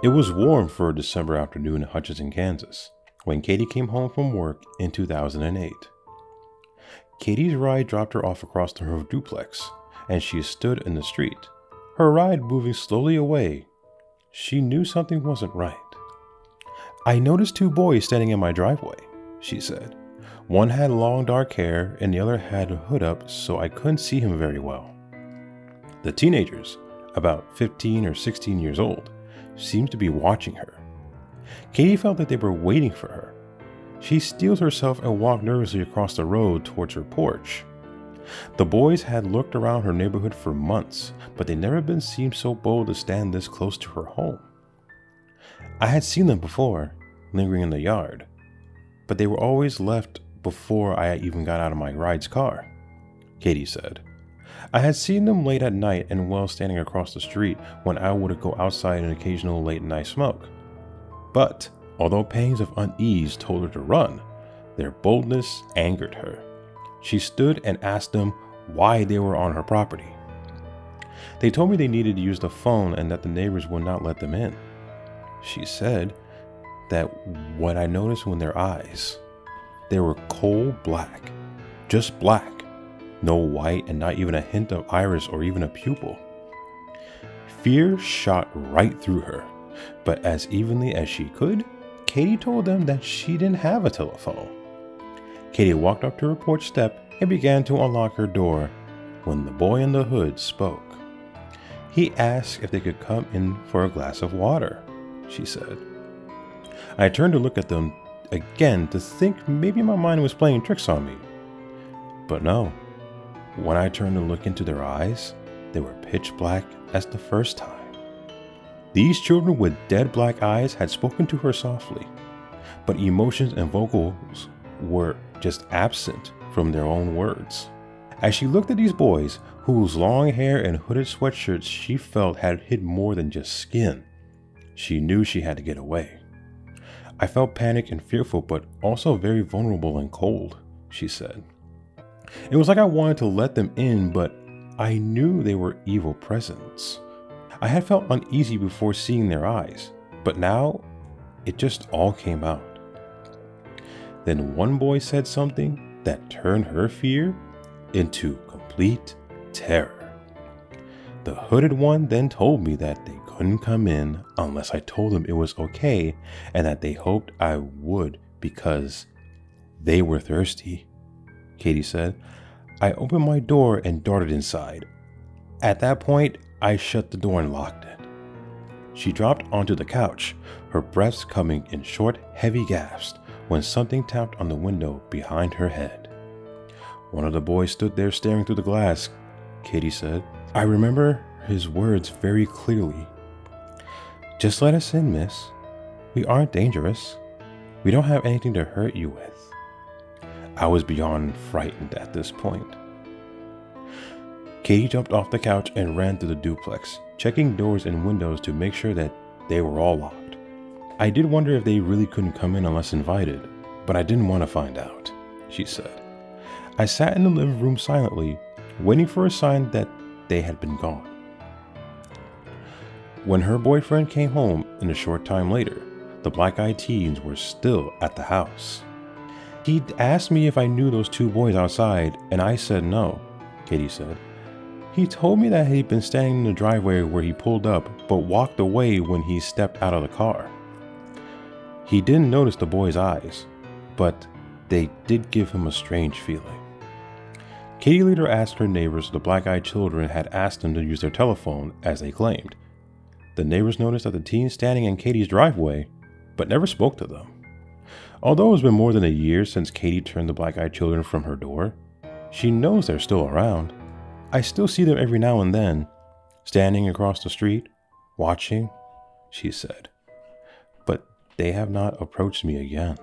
It was warm for a December afternoon in Hutchinson, Kansas, when Katie came home from work in 2008. Katie's ride dropped her off across her duplex, and she stood in the street, her ride moving slowly away. She knew something wasn't right. "I noticed two boys standing in my driveway," she said. "One had long dark hair and the other had a hood up, so I couldn't see him very well." The teenagers, about 15 or 16 years old, seemed to be watching her. Katie felt that they were waiting for her. She steeled herself and walked nervously across the road towards her porch. The boys had lurked around her neighborhood for months, but they never been seemed so bold to stand this close to her home. "I had seen them before, lingering in the yard, but they were always left before I even got out of my ride's car," Katie said. "I had seen them late at night and while standing across the street when I would go outside an occasional late night smoke. But although pangs of unease told her to run, their boldness angered her. She stood and asked them why they were on her property. They told me they needed to use the phone and that the neighbors would not let them in. She said that what I noticed when their eyes, they were coal black, just black, no white and not even a hint of iris or even a pupil. Fear shot right through her, but as evenly as she could, Katie told them that she didn't have a telephone. Katie walked up to her porch step and began to unlock her door when the boy in the hood spoke. He asked if they could come in for a glass of water, she said. I turned to look at them again to think maybe my mind was playing tricks on me. But no, when I turned to look into their eyes, they were pitch black as the first time. These children with dead black eyes had spoken to her softly, but emotions and vocals were just absent from their own words. As she looked at these boys, whose long hair and hooded sweatshirts she felt had hid more than just skin, she knew she had to get away. I felt panicked and fearful, but also very vulnerable and cold, she said. It was like I wanted to let them in, but I knew they were evil presence. I had felt uneasy before seeing their eyes, but now it just all came out. Then one boy said something that turned her fear into complete terror. The hooded one then told me that they couldn't come in unless I told them it was okay and that they hoped I would because they were thirsty. Katie said, I opened my door and darted inside. At that point, I shut the door and locked it. She dropped onto the couch, her breaths coming in short, heavy gasps when something tapped on the window behind her head. One of the boys stood there staring through the glass, Katie said. I remember his words very clearly. Just let us in, miss. We aren't dangerous. We don't have anything to hurt you with. I was beyond frightened at this point. Katie jumped off the couch and ran through the duplex, checking doors and windows to make sure that they were all locked. I did wonder if they really couldn't come in unless invited, but I didn't want to find out, she said. I sat in the living room silently, waiting for a sign that they had been gone. When her boyfriend came home and a short time later, the black-eyed teens were still at the house. He asked me if I knew those two boys outside, and I said no, Katie said. He told me that he'd been standing in the driveway where he pulled up, but walked away when he stepped out of the car. He didn't notice the boys' eyes, but they did give him a strange feeling. Katie later asked her neighbors if the black-eyed children had asked them to use their telephone, as they claimed. The neighbors noticed that the teens standing in Katie's driveway, but never spoke to them. Although it's been more than a year since Katie turned the black-eyed children from her door, she knows they're still around. I still see them every now and then, standing across the street, watching, she said. But they have not approached me again.